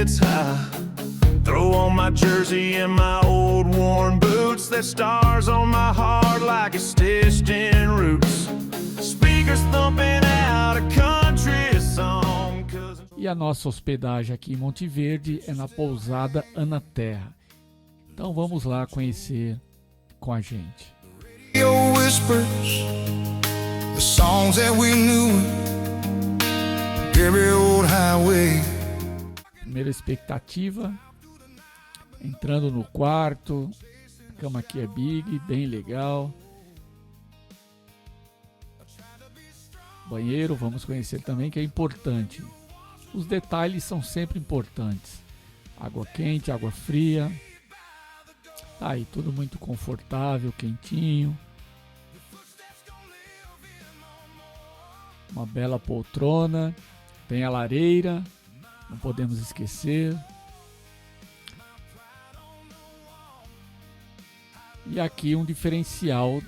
gets high. Throw on my jersey and my old worn boots. There's stars on my heart like it's stitched in roots. Speakers thumping out a country song. E a nossa hospedagem aqui em Monte Verde é na pousada Ana Terra. Então vamos lá conhecer com a gente. Whispers, the songs that we knew, every old highway. Primeira expectativa, entrando no quarto, a cama aqui é big, bem legal. Banheiro, vamos conhecer também, que é importante. Os detalhes são sempre importantes. Água quente, água fria. Tá aí, tudo muito confortável, quentinho. Uma bela poltrona. Tem a lareira, não podemos esquecer. E aqui um diferencial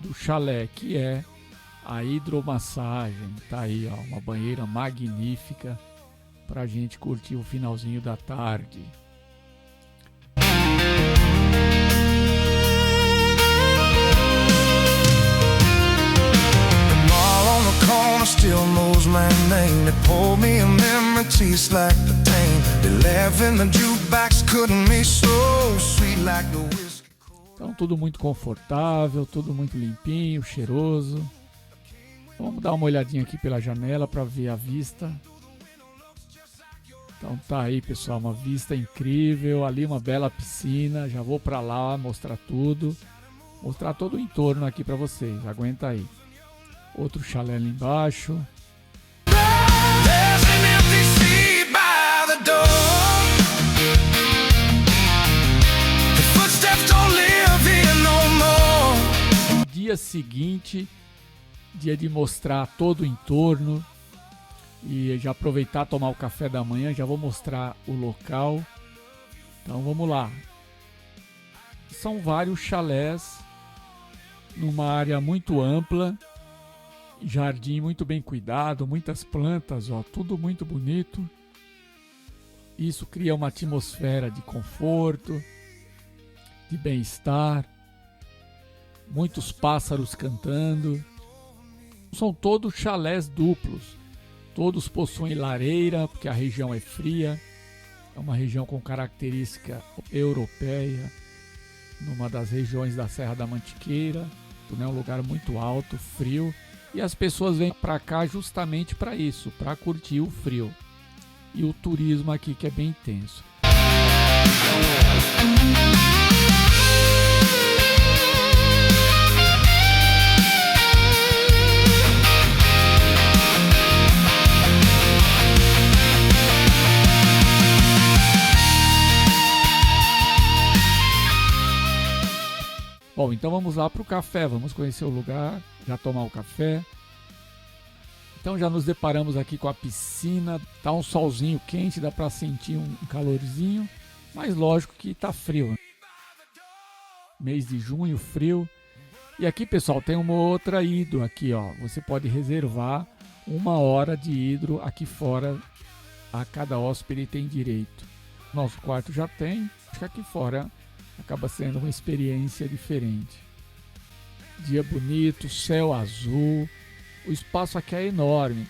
do chalé, que é a hidromassagem. Tá aí, ó, uma banheira magnífica pra gente curtir o finalzinho da tarde. Still knows my name. They pour me a memory, tastes like the tame. They laugh in the jukebox, couldn't be so sweet like the whiskey. Então tudo muito confortável, tudo muito limpinho, cheiroso. Vamos dar uma olhadinha aqui pela janela para ver a vista. Então tá aí, pessoal, uma vista incrível, ali uma bela piscina. Já vou para lá mostrar tudo, mostrar todo o entorno aqui para vocês. Aguenta aí. Outro chalé ali embaixo. Dia seguinte, dia de mostrar todo o entorno e já aproveitar tomar o café da manhã. Já vou mostrar o local. Então vamos lá. São vários chalés numa área muito ampla. Jardim muito bem cuidado, muitas plantas, ó, tudo muito bonito. Isso cria uma atmosfera de conforto, de bem-estar. Muitos pássaros cantando. São todos chalés duplos. Todos possuem lareira, porque a região é fria. É uma região com característica europeia, numa das regiões da Serra da Mantiqueira. É um lugar muito alto, frio. E as pessoas vêm para cá justamente para isso, para curtir o frio. E o turismo aqui que é bem intenso. Bom, então vamos lá para o café, vamos conhecer o lugar, já tomar o café. Então já nos deparamos aqui com a piscina, tá um solzinho quente, dá para sentir um calorzinho, mas lógico que tá frio. Mês de junho, frio. E aqui, pessoal, tem uma outra hidro aqui, ó. Você pode reservar 1 hora de hidro aqui fora, a cada hóspede tem direito. Nosso quarto já tem, acho que aqui fora acaba sendo uma experiência diferente. Dia bonito, céu azul, o espaço aqui é enorme.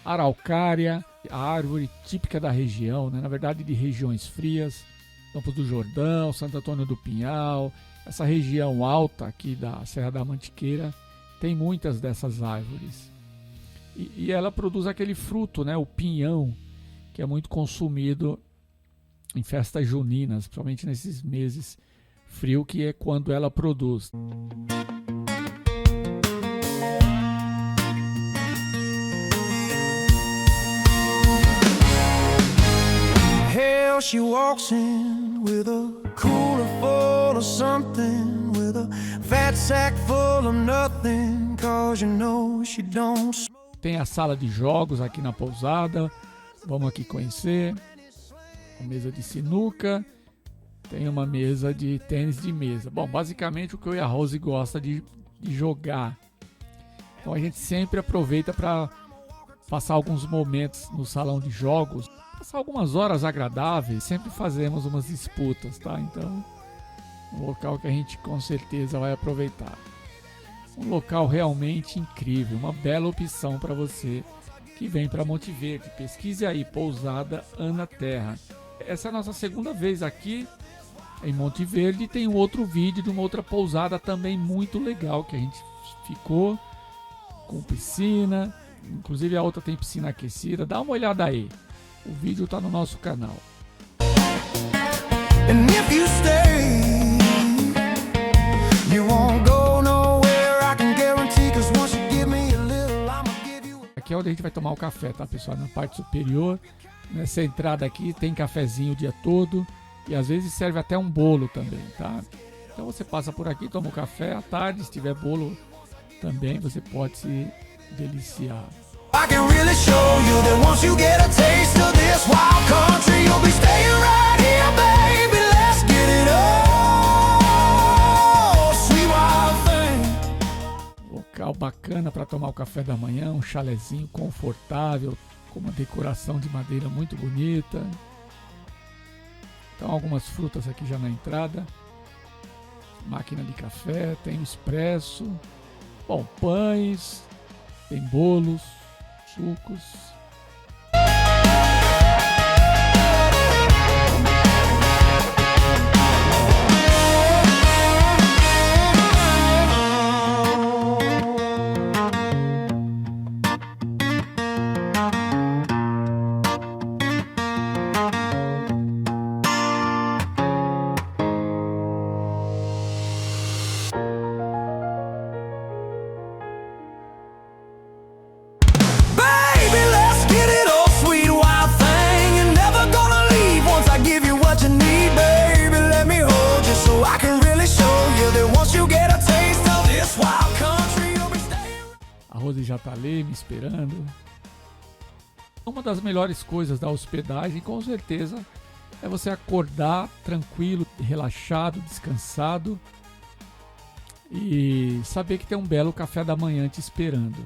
Araucária, a árvore típica da região, né? Na verdade de regiões frias, Campos do Jordão, Santo Antônio do Pinhal, essa região alta aqui da Serra da Mantiqueira, tem muitas dessas árvores. E ela produz aquele fruto, né? O pinhão, que é muito consumido em festas juninas, principalmente nesses meses frio, que é quando ela produz. Hell, she walks in with a cooler full of something, with a fat sack full of nothing, 'cause you know she don't. Tem a sala de jogos aqui na pousada, vamos aqui conhecer. Uma mesa de sinuca, tem uma mesa de tênis de mesa. Bom, basicamente o que eu e a Rose gosta de jogar. Então a gente sempre aproveita para passar alguns momentos no salão de jogos, passar algumas horas agradáveis, sempre fazemos umas disputas, tá? Então, um local que a gente com certeza vai aproveitar. Um local realmente incrível, uma bela opção para você que vem para Monte Verde. Pesquise aí, Pousada Ana Terra. Essa é a nossa segunda vez aqui em Monte Verde. Tem um outro vídeo de uma outra pousada também muito legal que a gente ficou com piscina. Inclusive a outra tem piscina aquecida. Dá uma olhada aí. O vídeo tá no nosso canal. And if you stay, you won't go nowhere, I can guarantee, 'cause once you give me a little, I'ma give you. Aqui é onde a gente vai tomar o café, tá, pessoal? Na parte superior. Nessa entrada aqui tem cafezinho o dia todo. E às vezes serve até um bolo também, tá? Então você passa por aqui, toma um café à tarde. Se tiver bolo também, você pode se deliciar. I can really show you that once you get a taste of this wild country, you'll be staying right here, baby. Let's get it on, sweet wild thing. Local bacana para tomar o café da manhã, um chalezinho confortável, com uma decoração de madeira muito bonita. Então algumas frutas aqui já na entrada. Máquina de café, tem o expresso. Bom, pães, tem bolos, sucos. Baby, let's get it on, sweet wild thing. You're never gonna leave once I give you what you need, baby. Let me hold you so I can really show you that once you get a taste of this wild country, you'll be staying. A Rose já tá ali me esperando. Uma das melhores coisas da hospedagem, com certeza, é você acordar tranquilo, relaxado, descansado e saber que tem um belo café da manhã te esperando.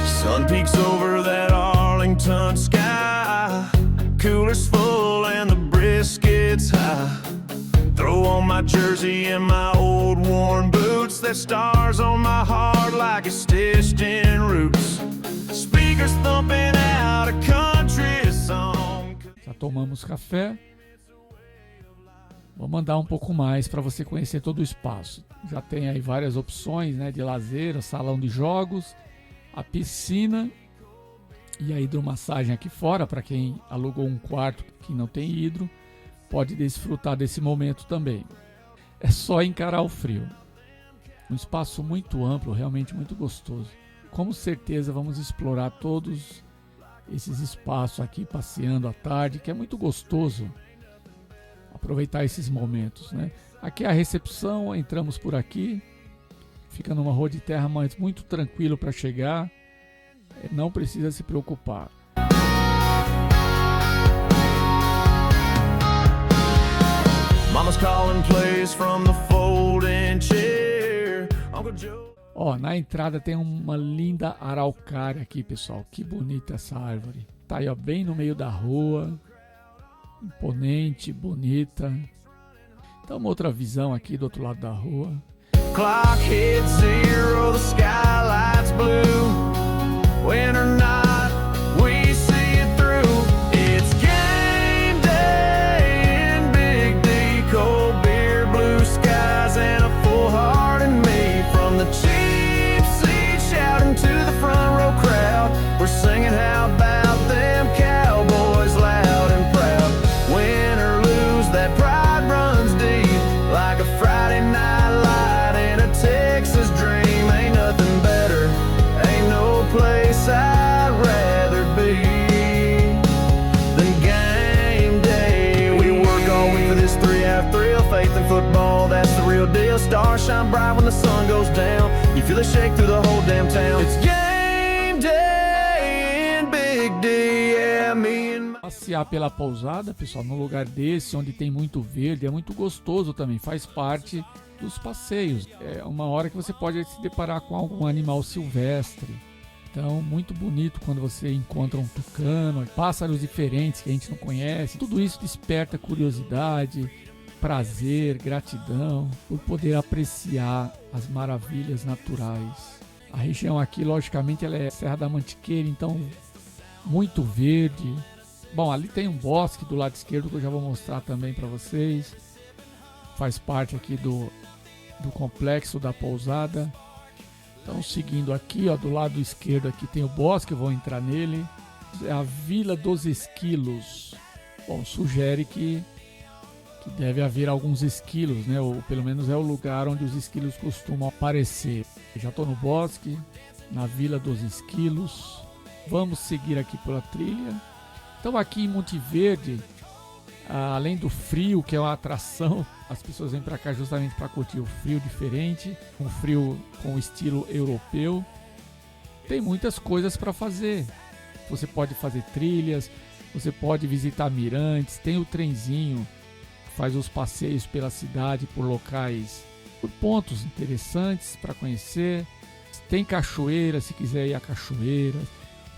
Sun peeks over that Arlington sky. Cooler's full and the brisket's high. Throw on my jersey and my old worn boots. There's stars on my heart like it's stitched in roots. Speakers thumping out a country song. Já tomamos café. Vou mandar um pouco mais para você conhecer todo o espaço. Já tem aí várias opções, né, de lazer, salão de jogos, a piscina e a hidromassagem aqui fora. Para quem alugou um quarto que não tem hidro, pode desfrutar desse momento também. É só encarar o frio. Um espaço muito amplo, realmente muito gostoso. Com certeza vamos explorar todos esses espaços aqui passeando à tarde, que é muito gostoso aproveitar esses momentos, né? Aqui é a recepção, entramos por aqui. Fica numa rua de terra, mas muito tranquilo para chegar. Não precisa se preocupar. Mama's calling plays from the folding chair. Uncle Joe. Ó, na entrada tem uma linda araucária aqui, pessoal. Que bonita essa árvore. Tá aí, ó, bem no meio da rua. Imponente, bonita. Então, uma outra visão aqui do outro lado da rua. Clock hits zero, the skylight's blue. Win or not, we see it through. It's game day in Big D. Cold beer, blue skies, and a full heart in me. From the cheap seat shouting to the front row crowd, we're singing how about them Cowboys loud and proud. Win or lose, that pride runs deep like a Friday night light in a Texas dream. Ain't nothing better, ain't no place I'd rather be than game day. We work all week for this 3-hour thrill. Faith in football, that's the real deal. Stars shine bright when the sun goes down. You feel it shake through the whole damn town. It's game day in Big D, yeah, me and my Passear pela pousada, pessoal, num lugar desse, onde tem muito verde, é muito gostoso também, faz parte dos passeios. É uma hora que você pode se deparar com algum animal silvestre. Então, muito bonito quando você encontra um tucano, pássaros diferentes que a gente não conhece. Tudo isso desperta curiosidade, prazer, gratidão por poder apreciar as maravilhas naturais. A região aqui, logicamente, ela é Serra da Mantiqueira, então muito verde. Bom, ali tem um bosque do lado esquerdo que eu já vou mostrar também para vocês. Faz parte aqui do complexo da pousada. Então, seguindo aqui, ó, do lado esquerdo aqui tem o bosque, eu vou entrar nele. É a Vila dos Esquilos. Bom, sugere que deve haver alguns esquilos, né? Ou pelo menos é o lugar onde os esquilos costumam aparecer. Já estou no bosque, na Vila dos Esquilos. Vamos seguir aqui pela trilha. Então, aqui em Monte Verde, além do frio, que é uma atração, as pessoas vêm para cá justamente para curtir o frio diferente, um frio com estilo europeu. Tem muitas coisas para fazer. Você pode fazer trilhas, você pode visitar mirantes, tem o trenzinho que faz os passeios pela cidade, por locais, por pontos interessantes para conhecer. Tem cachoeira, se quiser ir a cachoeira.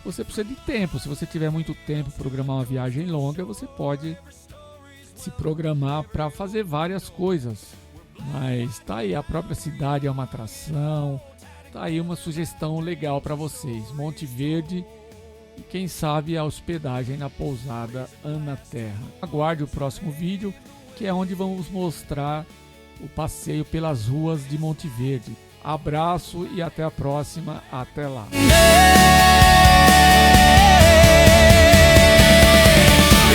Você precisa de tempo. Se você tiver muito tempo, programar uma viagem longa, você pode se programar para fazer várias coisas. Mas tá aí, a própria cidade é uma atração. Tá aí uma sugestão legal para vocês. Monte Verde e quem sabe a hospedagem na pousada Ana Terra. Aguarde o próximo vídeo, que é onde vamos mostrar o passeio pelas ruas de Monte Verde. Abraço e até a próxima. Até lá.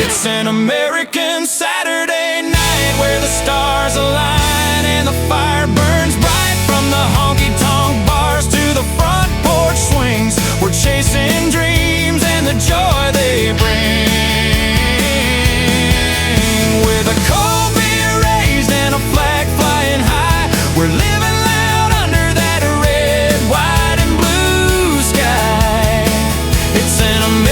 It's an American Saturday night where the stars align and the fire burns bright from the honky